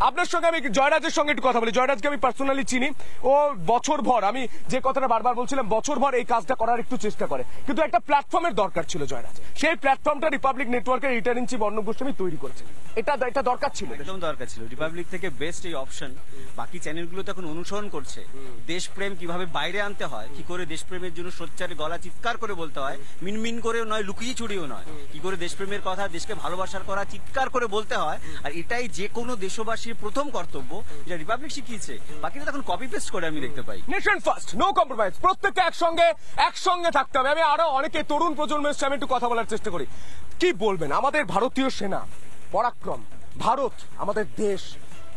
আপনার সঙ্গে আমি জয়রাজের সঙ্গে একটু কথা বলি। জয়রাজকে আমি পার্সোনালি চিনি। ও বছর ভর, আমি যে কথাটা বারবার বলছিলাম, বছর ভর এই কাজটা করার একটু চেষ্টা করে, কিন্তু একটা প্ল্যাটফর্মের দরকার ছিল জয়রাজ। সেই প্ল্যাটফর্মটা রিপাবলিক নেটওয়ার্কের editor in chief Arnab Goswami তৈরি করেছে। এটা দরকার ছিল, একদম দরকার ছিল। রিপাবলিক থেকে বেস্ট এই অপশন বাকি চ্যানেলগুলো তো এখন অনুসরণ করছে। দেশপ্রেম কিভাবে বাইরে আনতে হয়, কি করে দেশপ্রেমের জন্য সোচ্চারে গলা চিৎকার করে বলতে হয়, মিনমিন করেও নয়, লুকিয়ে চুরিও নয়, কি করে দেশপ্রেমের কথা, দেশকে ভালোবাসার কথা চিৎকার করে বলতে হয়। আর এটাই যে কোনো দেশবাসীর প্রথম কর্তব্য, যেটা রিপাবলিক শিখিয়েছে। বাকিটা তখন কপি পেস্ট করে আমি দেখতে পাই। নেশন ফার্স্ট, নো কম্প্রোমাইজ, প্রত্যেককে একসঙ্গে থাকতে হবে। আমি আরো অনেকে তরুণ প্রজন্মের সাথে একটু কথা বলার চেষ্টা করি। কি বলবেন আমাদের ভারতীয় সেনা পরাক্রম, ভারত আমাদের দেশ,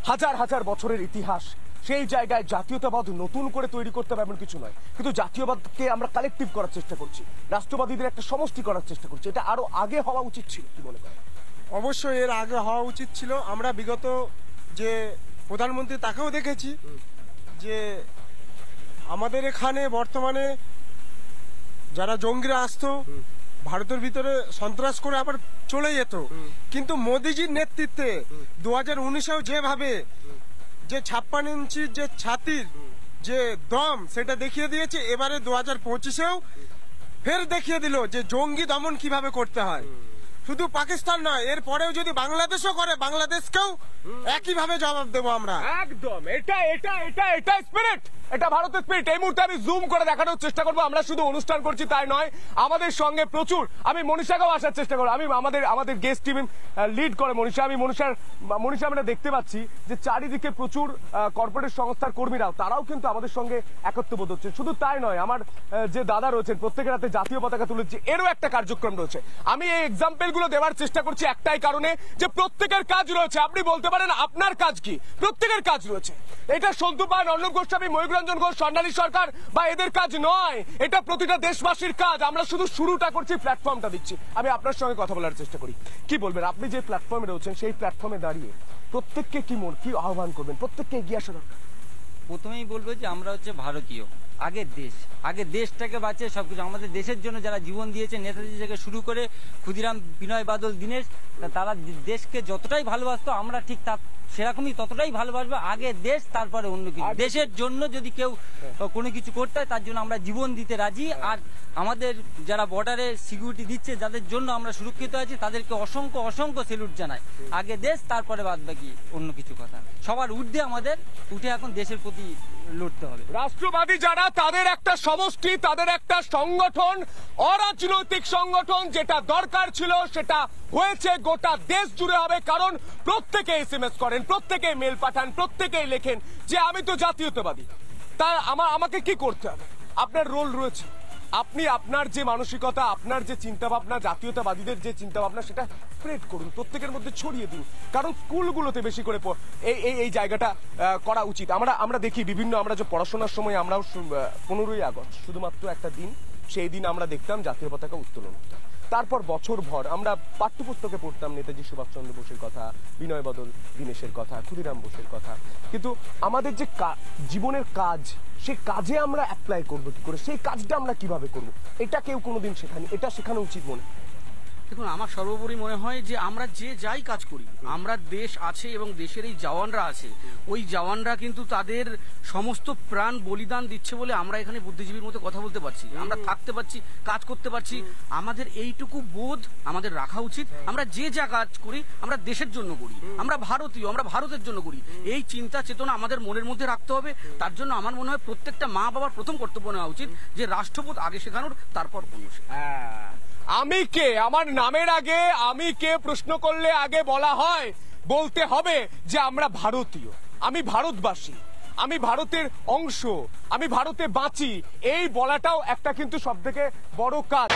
হাজার হাজার বছরের ইতিহাস, সেই জায়গায় জাতীয়তাবাদ নতুন করে তৈরি করতে হবে এমন কিছু নয়, কিন্তু জাতীয়বাদকে আমরা কালেকটিভ করার চেষ্টা করছি, রাষ্ট্রবাদীদের একটা সমষ্টি করার চেষ্টা করছি। এটা আরো আগে হওয়া উচিত ছিল, কি মনে করেন? অবশ্যই এর আগে হওয়া উচিত ছিল। আমরা বিগত যে প্রধানমন্ত্রী তাকেও দেখেছি যে আমাদের এখানে বর্তমানে যারা জঙ্গিরা আসতো ভারতের ভিতরে সন্ত্রাস করে আবার চলে যেত, কিন্তু মোদিজির নেতৃত্বে 2019-এও যেভাবে যে 56 ইঞ্চির যে ছাতির যে দম সেটা দেখিয়ে দিয়েছে, এবারে 2025-এও ফের দেখিয়ে দিল যে জঙ্গি দমন কিভাবে করতে হয়। শুধু পাকিস্তান নয়, এর পরেও যদি বাংলাদেশও করে, বাংলাদেশকেও একইভাবে জবাব দেবো আমরা। একদম, এটা স্পিরিট, এটা ভারতের স্পিরিট। এই মুহূর্তে আমি জুম করে দেখানোর চেষ্টা করবো আমরা শুধু অনুষ্ঠান করছি তাই নয়, আমাদের সঙ্গে প্রচুর, আমি মনীষাকেও আসার চেষ্টা করবো। আমি আমাদের গেস্ট টিম লিড করে মনীষা। আমি মনীষা আমরা দেখতে পাচ্ছি যে চারিদিকে প্রচুর কর্পোরেট সংস্থার কর্মীরাও, তারাও কিন্তু আমাদের সঙ্গে একত্রবোধ হচ্ছে। শুধু তাই নয়, আমার যে দাদা রয়েছেন প্রত্যেকের হাতে জাতীয় পতাকা তুলেছে, এরও একটা কার্যক্রম রয়েছে। আমি এই এক্সাম্পল গুলো দেওয়ার চেষ্টা করছি একটাই কারণে, যে প্রত্যেকের কাজ রয়েছে। আপনি বলতে পারেন আপনার কাজ কি, প্রত্যেকের কাজ রয়েছে। এটা সন্তু পান, অর্ণব গোস্বামী, ময়ূররঞ্জন ঘোষ, স্বর্ণালী সরকার বা এদের কাজ নয়, এটা প্রতিটা দেশবাসীর কাজ। আমরা শুধু শুরুটা করছি, প্ল্যাটফর্মটা দিচ্ছি। আমি আপনার সঙ্গে কথা বলার চেষ্টা করি, কি বলবেন আপনি যে প্ল্যাটফর্মে রয়েছেন, সেই প্ল্যাটফর্মে দাঁড়িয়ে প্রত্যেককে কি আহ্বান করবেন, প্রত্যেককে এগিয়ে আসা দরকার? প্রথমেই বলবো যে আমরা হচ্ছে ভারতীয়, আগে দেশটাকে বাঁচিয়ে সবকিছু, আমাদের দেশের জন্য যারা জীবন দিয়েছে, নেতাজি থেকে শুরু করে ক্ষুদিরাম, বিনয় বাদল, দীনেশ, তারা দেশকে যতটাই ভালোবাসতো, আমরা ঠিক সেরকমই ততটাই ভালোবাসবো। আগে দেশ, তারপরে অন্য কিছু। দেশের জন্য যদি কেউ কোনো কিছু করতে হয়, তার জন্য আমরা জীবন দিতে রাজি। আর আমাদের যারা বর্ডারে সিকিউরিটি দিচ্ছে, যাদের জন্য আমরা সুরক্ষিত আছি, তাদেরকে অসংখ্য স্যালুট জানাই। আগে দেশ, তারপরে বাদ বাকি অন্য কিছু কথা। সবার ঊর্ধ্বে আমাদের উঠে এখন দেশের প্রতি লড়তে হবে। রাষ্ট্রবাদী যারা, তাদের একটা সমষ্টি, তাদের একটা সংগঠন, অরাজনৈতিক সংগঠন, যেটা দরকার ছিল সেটা হয়েছে, গোটা দেশ জুড়ে হবে। কারণ প্রত্যেকে এসএমএস করেন, প্রত্যেকে মেল পাঠান, প্রত্যেকেই লেখেন যে আমি তো জাতীয়তাবাদী। তা আমাকে কি করতে হবে? আপনার রোল রয়েছে, আপনি আপনার যে মানসিকতা, আপনার যে চিন্তাভাবনা, জাতীয়তাবাদীদের যে চিন্তাভাবনা, সেটা স্প্রেড করুন, প্রত্যেকের মধ্যে ছড়িয়ে দিন। কারণ স্কুলগুলোতে বেশি করে এই জায়গাটা করা উচিত। আমরা দেখি বিভিন্ন, আমরা যে পড়াশোনার সময় আমরাও 15ই আগস্ট শুধুমাত্র একটা দিন, সেই দিন আমরা দেখতাম জাতীয় পতাকা উত্তোলন। তারপর বছর ভর আমরা পাঠ্যপুস্তকে পড়তাম নেতাজি সুভাষচন্দ্র বোসের কথা, বিনয় বাদল দীনেশের কথা, ক্ষুদিরাম বোসের কথা, কিন্তু আমাদের যে জীবনের কাজ, সেই কাজে আমরা অ্যাপ্লাই করবো কি করে, সেই কাজটা আমরা কিভাবে করব, এটা কেউ কোনোদিন শেখানি, এটা শেখানো উচিত মনে। দেখুন, আমার সর্বোপরি মনে হয় যে আমরা যে যাই কাজ করি, আমরা দেশ আছে এবং দেশের এই জওয়ানরা আছে, ওই জওয়ানরা কিন্তু তাদের সমস্ত প্রাণ বলিদান দিচ্ছে বলে আমরা এখানে বুদ্ধিজীবীর মতো কথা বলতে পারছি, আমরা থাকতে পারছি, কাজ করতে পারছি। আমাদের এইটুকু বোধ আমাদের রাখা উচিত। আমরা যে যা কাজ করি, আমরা দেশের জন্য করি, আমরা ভারতীয়, আমরা ভারতের জন্য করি। এই চিন্তা চেতনা আমাদের মনের মধ্যে রাখতে হবে। তার জন্য আমার মনে হয় প্রত্যেকটা মা বাবার প্রথম কর্তব্য নেওয়া উচিত যে রাষ্ট্রবোধ আগে শেখানোর, তারপর অন্য শেখানো। আমি কে, আমার নামের আগে আমি কে প্রশ্ন করলে আগে বলতে হবে যে আমরা ভারতীয়, আমি ভারতবাসী, আমি ভারতের অংশ, আমি ভারতে বাঁচি, এই বলাটাও একটা কিন্তু সবথেকে বড় কাজ।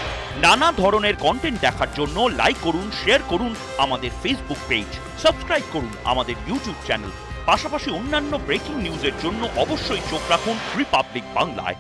নানা ধরনের কন্টেন্ট দেখার জন্য লাইক করুন, শেয়ার করুন আমাদের ফেসবুক পেজ, সাবস্ক্রাইব করুন আমাদের ইউটিউব চ্যানেল। পাশাপাশি অন্যান্য ব্রেকিং নিউজের জন্য অবশ্যই চোখ রাখুন রিপাবলিক বাংলায়।